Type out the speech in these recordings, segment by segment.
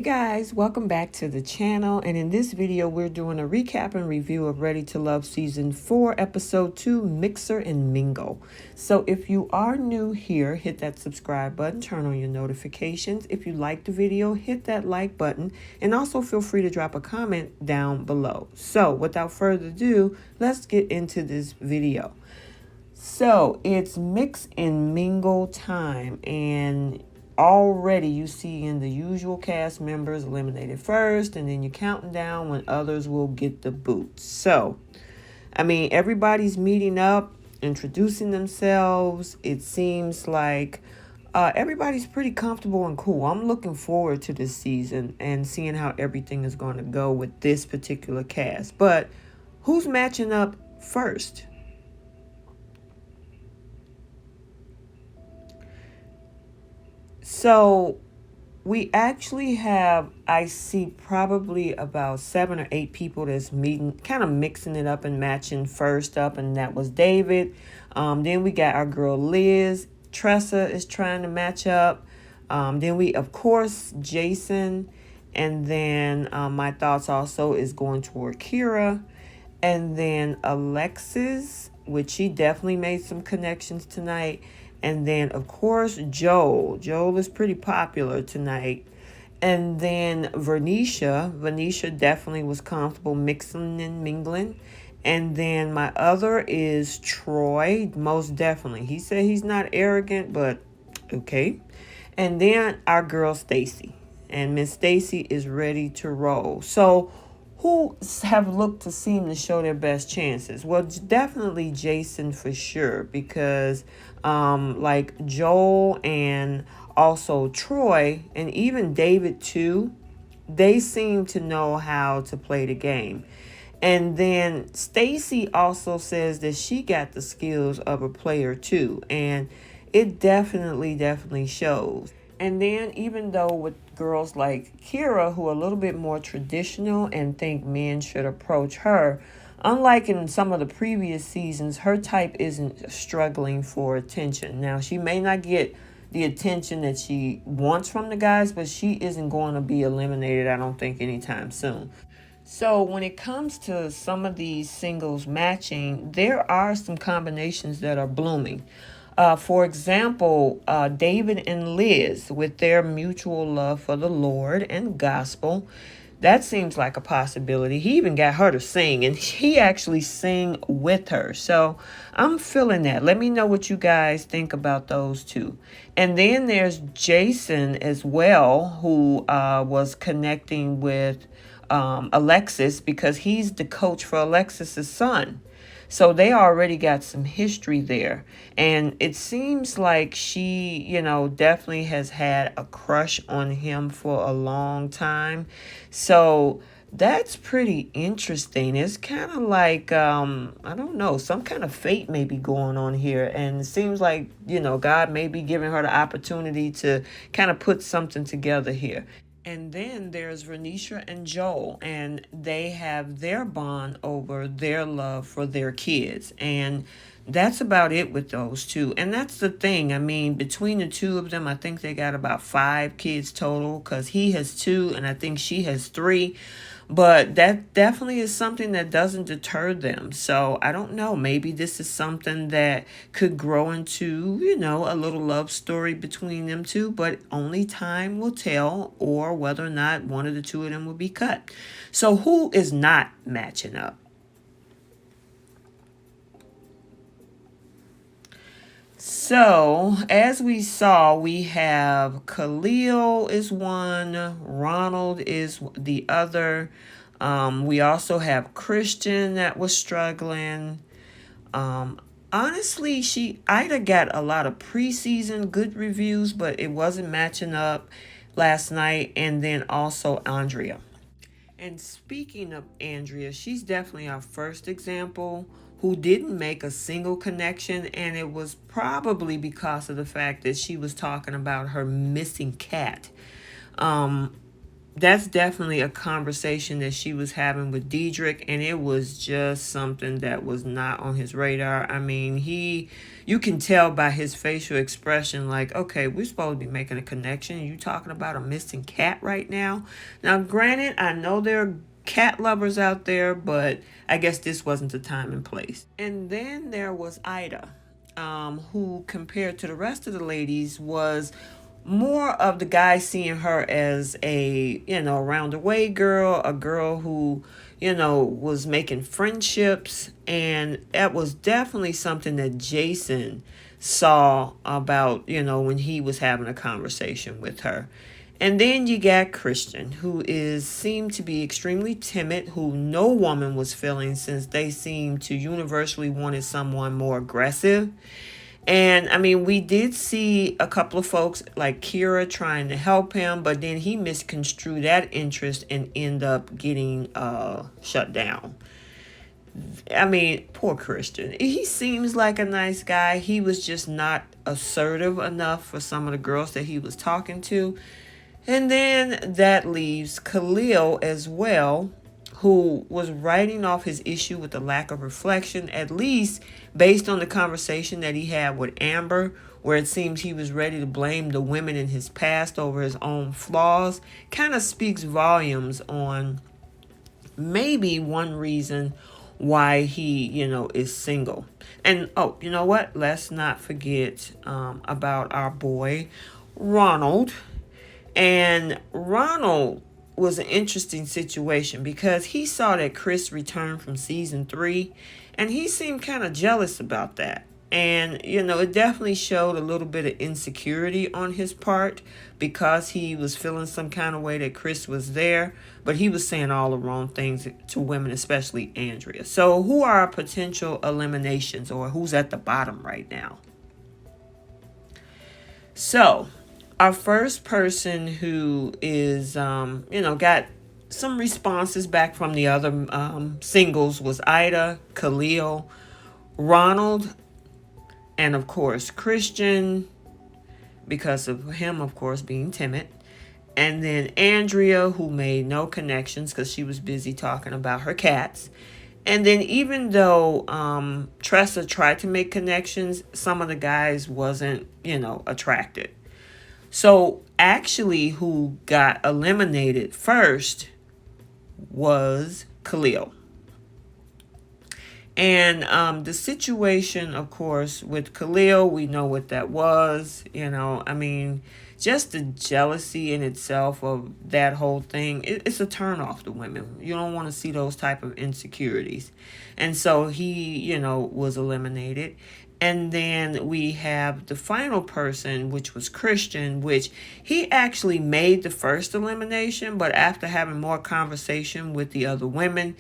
Guys, welcome back to the channel, and in this video we're doing a recap and review of Ready to Love Season 4 Episode 2 Mixer and Mingle. So if you are new here, hit that subscribe button, turn on your notifications. If you like the video, hit that like button, and also feel free to drop a comment down below. So without further ado, let's get into this video. So it's mix and mingle time, and already you see in the usual cast members eliminated first, and then you're counting down when others will get the boot. So, I mean, everybody's meeting up, introducing themselves. It seems like everybody's pretty comfortable and cool. I'm looking forward to this season and seeing how everything is going to go with this particular cast. But who's matching up first? So we actually have, I see probably about 7 or 8 people that's meeting, kind of mixing it up and matching first up, and that was David. Then we got our girl Liz. Tressa is trying to match up. Then we, of course, Jason. And then my thoughts also is going toward Kira. And then Alexis, which she definitely made some connections tonight. And then, of course, Joel. Joel is pretty popular tonight. And then Vernisha. Vernisha definitely was comfortable mixing and mingling. And then my other is Troy, most definitely. He said he's not arrogant, but okay. And then our girl Stacy. And Miss Stacy is ready to roll. So who have looked to seem to show their best chances? Well, definitely Jason for sure, because like Joel and also Troy and even David too, they seem to know how to play the game. And then Stacy also says that she got the skills of a player too, and it definitely shows. And then even though with girls like Kira, who are a little bit more traditional and think men should approach her, unlike in some of the previous seasons, her type isn't struggling for attention. Now, she may not get the attention that she wants from the guys, but she isn't going to be eliminated, I don't think, anytime soon. So when it comes to some of these singles matching, there are some combinations that are blooming. For example, David and Liz with their mutual love for the Lord and gospel. That seems like a possibility. He even got her to sing, and he actually sang with her. So I'm feeling that. Let me know what you guys think about those two. And then there's Jason as well, who was connecting with Alexis, because he's the coach for Alexis's son. So they already got some history there. And it seems like she, definitely has had a crush on him for a long time. So that's pretty interesting. It's kind of like, I don't know, some kind of fate may be going on here. And it seems like, God may be giving her the opportunity to kind of put something together here. And then there's Vernisha and Joel, and they have their bond over their love for their kids. And that's about it with those two. And that's the thing. I mean, between the two of them, I think they got about 5 kids total, because he has 2 and I think she has 3. But that definitely is something that doesn't deter them. So I don't know. Maybe this is something that could grow into, a little love story between them two. But only time will tell, or whether or not one of the two of them will be cut. So who is not matching up? So, as we saw, we have Khalil is one, Ronald is the other. We also have Christian that was struggling. Honestly, Ida got a lot of preseason good reviews, but it wasn't matching up last night. And then also Andrea. And speaking of Andrea, she's definitely our first example who didn't make a single connection, and it was probably because of the fact that she was talking about her missing cat. that's definitely a conversation that she was having with DEDRICK, and it was just something that was not on his radar. I mean, you can tell by his facial expression, like, okay, we're supposed to be making a connection. You talking about a missing cat right now? Now, granted, I know there are cat lovers out there, but I guess this wasn't the time and place. And then there was Ida, who compared to the rest of the ladies was more of the guy seeing her as a, round the way girl, a girl who, was making friendships. And that was definitely something that Jason saw about, when he was having a conversation with her. And then you got Christian, who seemed to be extremely timid, who no woman was feeling since they seemed to universally wanted someone more aggressive. And I mean, we did see a couple of folks like Kira trying to help him, but then he misconstrued that interest and end up getting shut down. I mean, poor Christian. He seems like a nice guy. He was just not assertive enough for some of the girls that he was talking to. And then that leaves Khalil as well, who was writing off his issue with the lack of reflection, at least based on the conversation that he had with Amber, where it seems he was ready to blame the women in his past over his own flaws. Kind of speaks volumes on maybe one reason why he, is single. And, oh, you know what? Let's not forget about our boy, Ronald. And Ronald was an interesting situation because he saw that Chris returned from season 3 and he seemed kind of jealous about that. And, it definitely showed a little bit of insecurity on his part because he was feeling some kind of way that Chris was there. But he was saying all the wrong things to women, especially Andrea. So who are our potential eliminations, or who's at the bottom right now? So our first person who is, got some responses back from the other singles was Ida, Khalil, Ronald, and of course Christian, because of him, of course, being timid. And then Andrea, who made no connections because she was busy talking about her cats. And then even though Tressa tried to make connections, some of the guys wasn't, attracted. So actually who got eliminated first was Khalil. And the situation, of course, with Khalil, we know what that was. Just the jealousy in itself of that whole thing, it's a turn off to women. You don't want to see those type of insecurities. And so he, was eliminated. And then we have the final person, which was Christian, which he actually made the first elimination. But after having more conversation with the other women,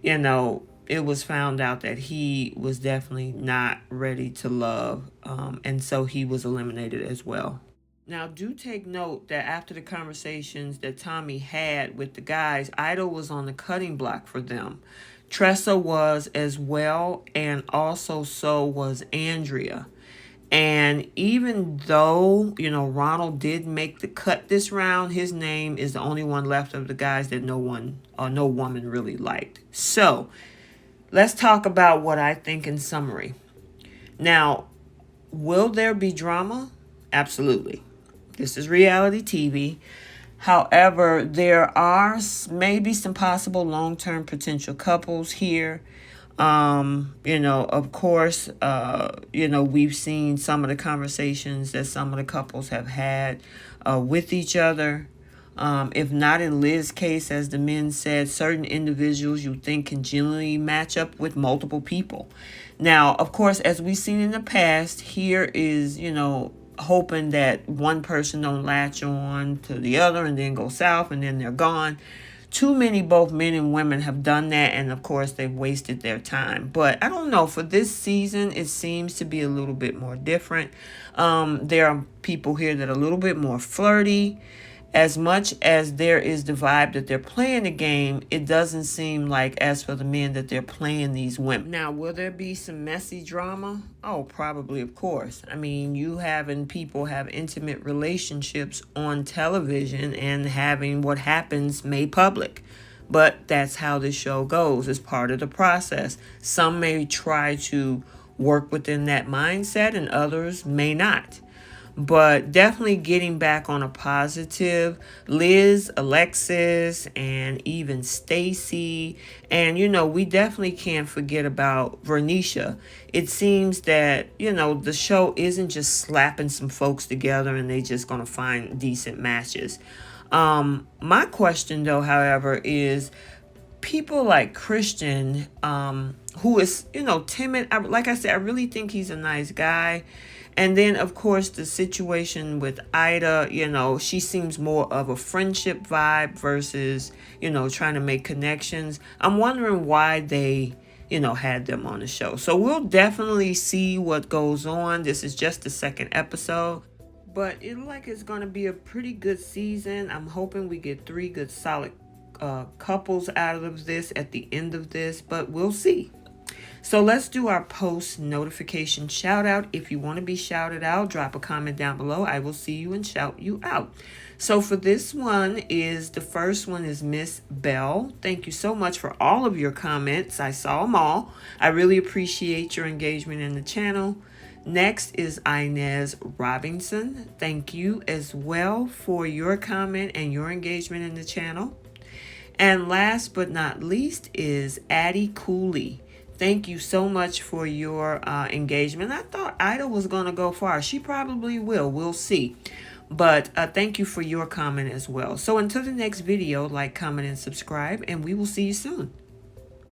it was found out that he was definitely not ready to love. And so he was eliminated as well. Now, do take note that after the conversations that Tommy had with the guys, Idol was on the cutting block for them. Tressa was as well, and also so was Andrea. And even though, Ronald did make the cut this round, his name is the only one left of the guys that no woman really liked. So let's talk about what I think in summary. Now, will there be drama? Absolutely. This is reality TV. However, there are maybe some possible long-term potential couples here. Of course, we've seen some of the conversations that some of the couples have had with each other. If not in Liz's case, as the men said, certain individuals you think can genuinely match up with multiple people. Now, of course, as we've seen in the past, here is, hoping that one person don't latch on to the other and then go south and then they're gone. Too many, both men and women, have done that, and of course they've wasted their time. But I don't know, for this season it seems to be a little bit more different. There are people here that are a little bit more flirty, as much as there is the vibe that they're playing the game, it doesn't seem like, as for the men, that they're playing these women. Now, will there be some messy drama? Oh, probably, of course. I mean, you having people have intimate relationships on television and having what happens made public. But that's how this show goes. It's part of the process. Some may try to work within that mindset and others may not. But definitely getting back on a positive. Liz, Alexis, and even Stacy. And, we definitely can't forget about Vernisha. It seems that, the show isn't just slapping some folks together and they just going to find decent matches. My question, though, however, is people like Christian, who is, timid. Like I said, I really think he's a nice guy. And then, of course, the situation with Ida, she seems more of a friendship vibe versus, trying to make connections. I'm wondering why they, had them on the show. So we'll definitely see what goes on. This is just the second episode. But it looks like it's going to be a pretty good season. I'm hoping we get 3 good solid couples out of this at the end of this. But we'll see. So let's do our post notification shout out. If you want to be shouted out, drop a comment down below. I will see you and shout you out. So for this one the first one is Miss Bell. Thank you so much for all of your comments. I saw them all. I really appreciate your engagement in the channel. Next is Inez Robinson. Thank you as well for your comment and your engagement in the channel. And last but not least is Addie Cooley. Thank you so much for your engagement. I thought Ida was going to go far. She probably will. We'll see. But thank you for your comment as well. So until the next video, like, comment, and subscribe, and we will see you soon.